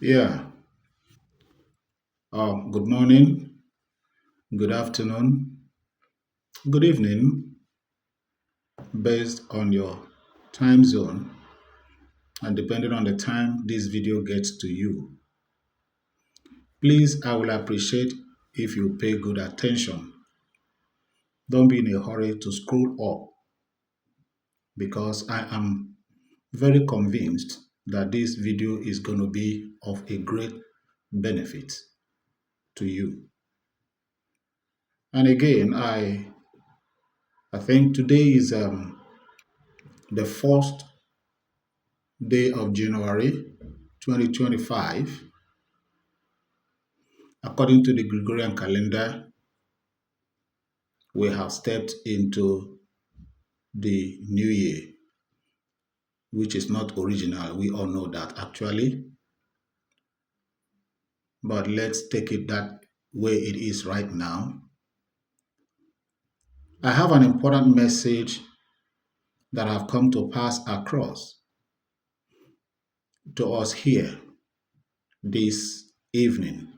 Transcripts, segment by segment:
Yeah. Good morning, good afternoon, good evening, based on your time zone and depending on the time this video gets to you. Please, I will appreciate if you pay good attention. Don't be in a hurry to scroll up because I am very convinced that this video is going to be of a great benefit to you. And again, I think today is the first day of January 2025. According to the Gregorian calendar, we have stepped into the new year, which is not original. We all know that actually, but let's take it that way it is right now. I have an important message that I've come to pass across to us here this evening.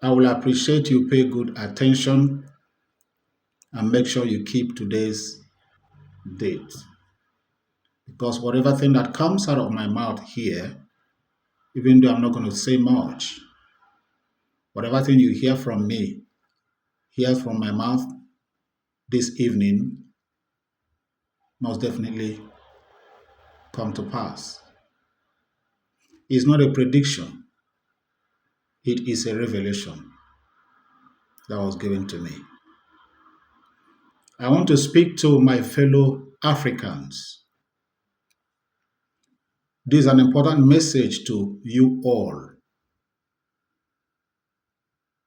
I will appreciate you pay good attention and make sure you keep today's date. Because whatever thing that comes out of my mouth here, even though I'm not going to say much, whatever thing you hear from my mouth this evening, must definitely come to pass. It's not a prediction, it is a revelation that was given to me. I want to speak to my fellow Africans. This is an important message to you all.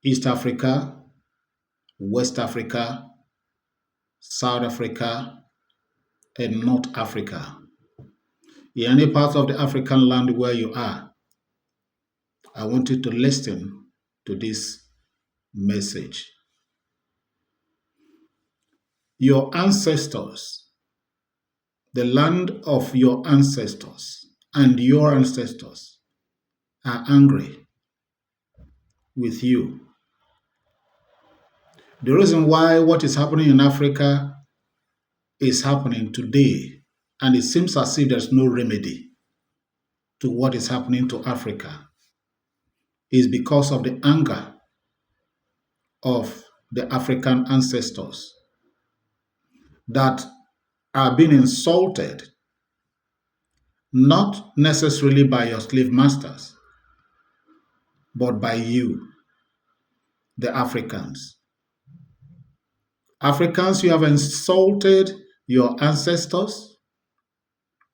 East Africa, West Africa, South Africa, and North Africa. In any part of the African land where you are, I want you to listen to this message. Your ancestors, the land of your ancestors, and your ancestors are angry with you. The reason why what is happening in Africa is happening today, and it seems as if there's no remedy to what is happening to Africa, is because of the anger of the African ancestors that are being insulted, not necessarily by your slave masters, but by you, the Africans. Africans, you have insulted your ancestors,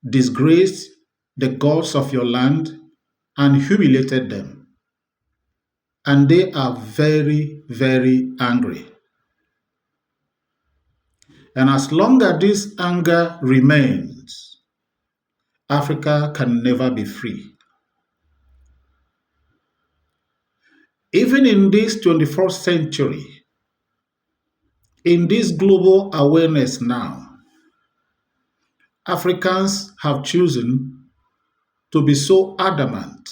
disgraced the gods of your land, and humiliated them. And they are very, very angry. And as long as this anger remains, Africa can never be free. Even in this 21st century, in this global awareness now, Africans have chosen to be so adamant,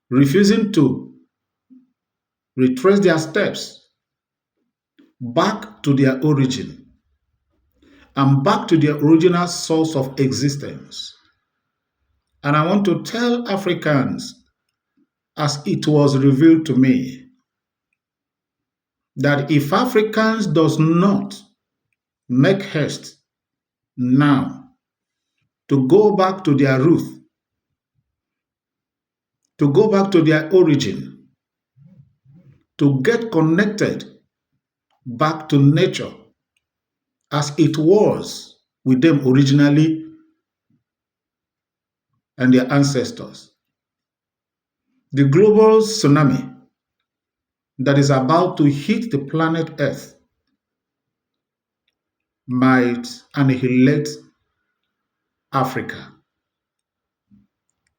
refusing to retrace their steps back to their origin and back to their original source of existence. And I want to tell Africans, as it was revealed to me, that if Africans does not make haste now to go back to their root, to go back to their origin, to get connected back to nature as it was with them originally and their ancestors. The global tsunami that is about to hit the planet Earth might annihilate Africa,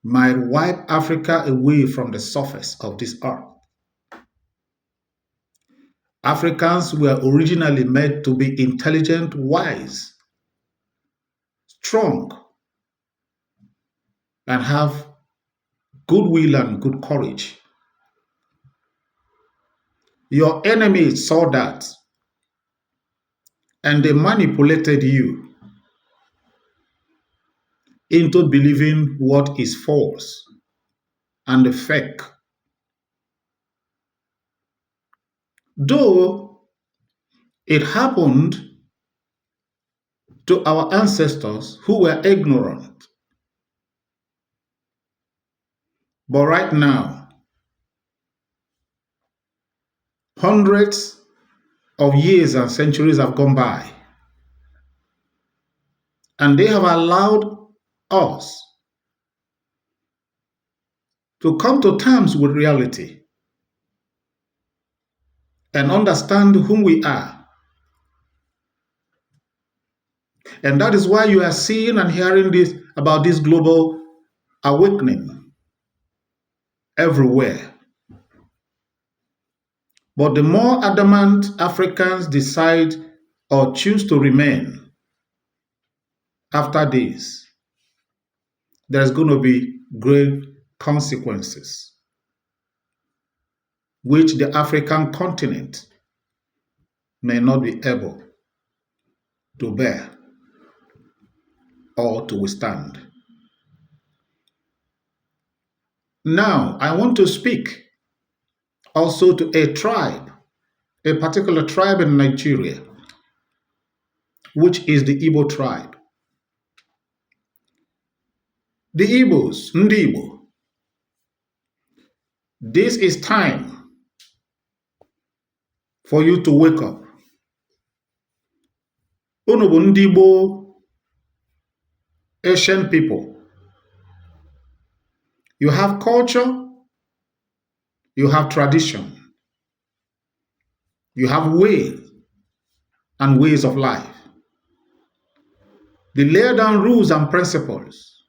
might wipe Africa away from the surface of this earth. Africans were originally made to be intelligent, wise, strong, and have goodwill and good courage. Your enemies saw that and they manipulated you into believing what is false and fake. Though it happened to our ancestors who were ignorant, but right now, hundreds of years and centuries have gone by, and they have allowed us to come to terms with reality and understand whom we are. And that is why you are seeing and hearing this about this global awakening everywhere. But the more adamant Africans decide or choose to remain after this, there's going to be great consequences, which the African continent may not be able to bear or to withstand. Now, I want to speak also to a tribe, a particular tribe in Nigeria, which is the Igbo tribe. The Igbos, Ndi Igbo, this is time for you to wake up. Unu bụ Ndi Igbo, Asian people. You have culture, you have tradition, you have ways and ways of life. They lay down rules and principles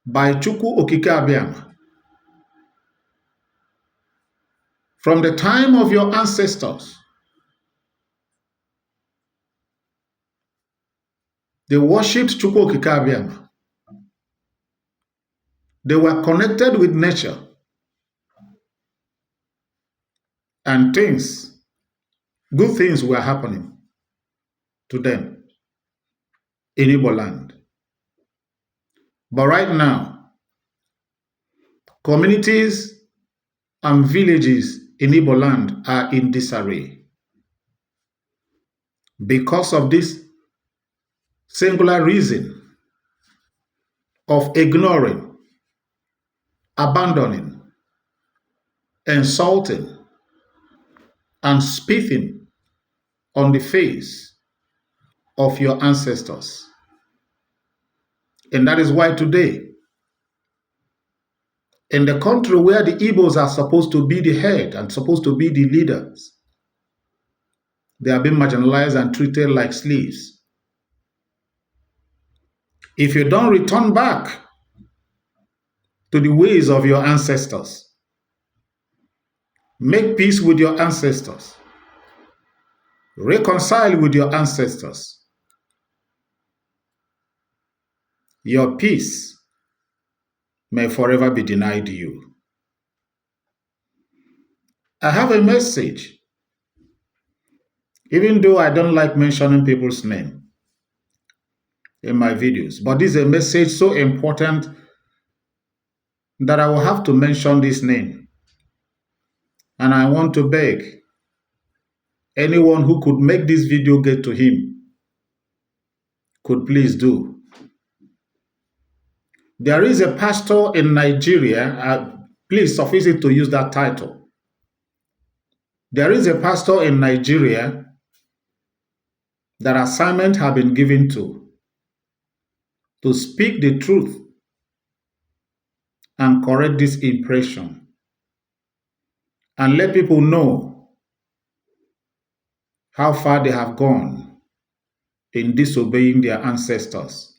by Chukwu Okike Abiama. From the time of your ancestors, they worshipped Chukwu Okike Abiama. They were connected with nature and things, good things were happening to them in Igbo land. But right now, communities and villages in Igbo land are in disarray because of this singular reason of ignoring, abandoning, insulting, and spitting on the face of your ancestors. And that is why today, in the country where the Igbos are supposed to be the head and supposed to be the leaders, they are being marginalized and treated like slaves. If you don't return back to the ways of your ancestors, make peace with your ancestors, reconcile with your ancestors, your peace may forever be denied you. I have a message, even though I don't like mentioning people's name in my videos, but this is a message so important that I will have to mention this name. And I want to beg anyone who could make this video get to him, could please do. There is a pastor in Nigeria, please suffice it to use that title. There is a pastor in Nigeria that assignment have been given to speak the truth and correct this impression and let people know how far they have gone in disobeying their ancestors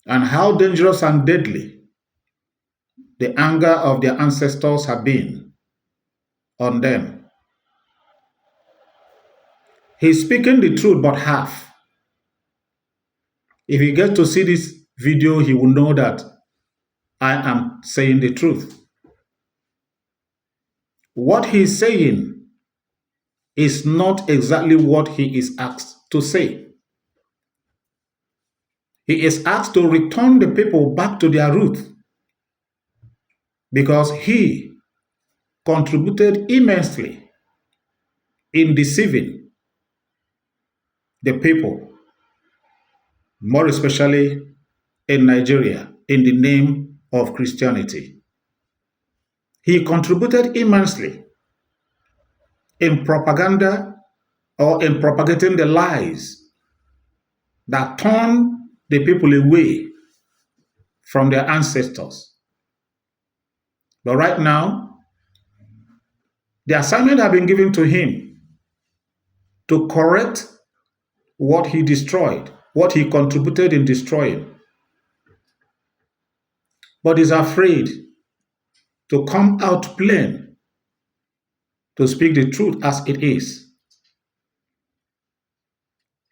and how dangerous and deadly the anger of their ancestors have been on them. He's speaking the truth but half. If he gets to see this video, he will know that I am saying the truth. What he's saying is not exactly what he is asked to say. He is asked to return the people back to their roots because he contributed immensely in deceiving the people, more especially in Nigeria, in the name of Christianity. He contributed immensely in propaganda or in propagating the lies that turn the people away from their ancestors. But right now, the assignment has been given to him to correct what he destroyed, what he contributed in destroying. But he's afraid to come out plain, to speak the truth as it is.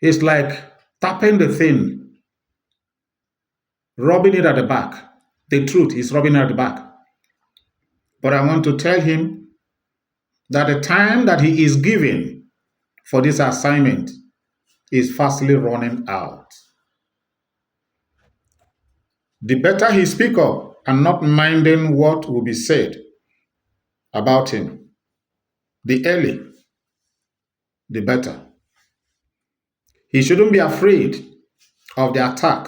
It's like tapping the thing, rubbing it at the back. The truth is rubbing it at the back. But I want to tell him that the time that he is given for this assignment is fastly running out. The better he speak up and not minding what will be said about him, the early, the better. He shouldn't be afraid of the attack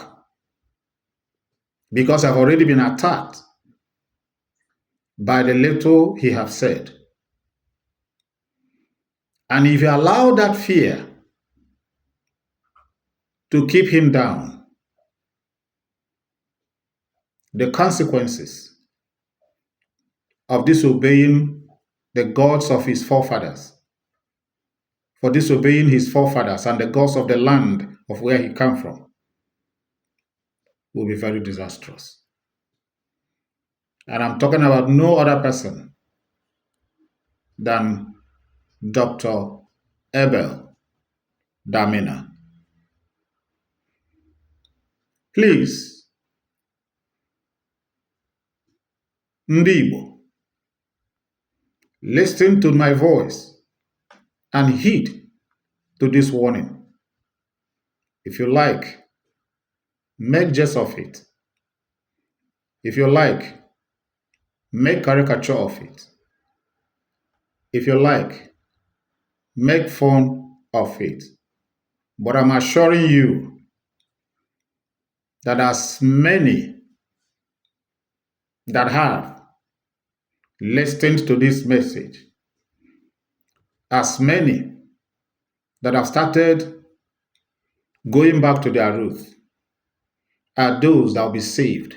because I've already been attacked by the little he have said. And if you allow that fear to keep him down, the consequences of disobeying the gods of his forefathers, for disobeying his forefathers and the gods of the land of where he came from, will be very disastrous. And I'm talking about no other person than Dr. Abel Damina. Please, Ndị Igbo, listen to my voice and heed to this warning. If you like, make jest of it. If you like, make caricature of it. If you like, make fun of it. But I'm assuring you that as many that have listened to this message, as many that have started going back to their roots, are those that will be saved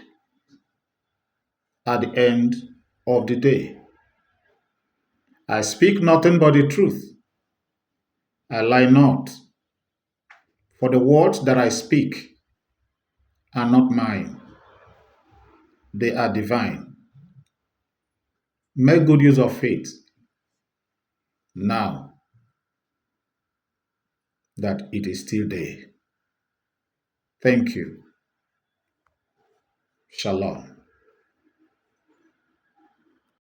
at the end of the day. I speak nothing but the truth. I lie not. For the words that I speak are not mine. They are divine. Make good use of faith now that it is still day. Thank you. Shalom.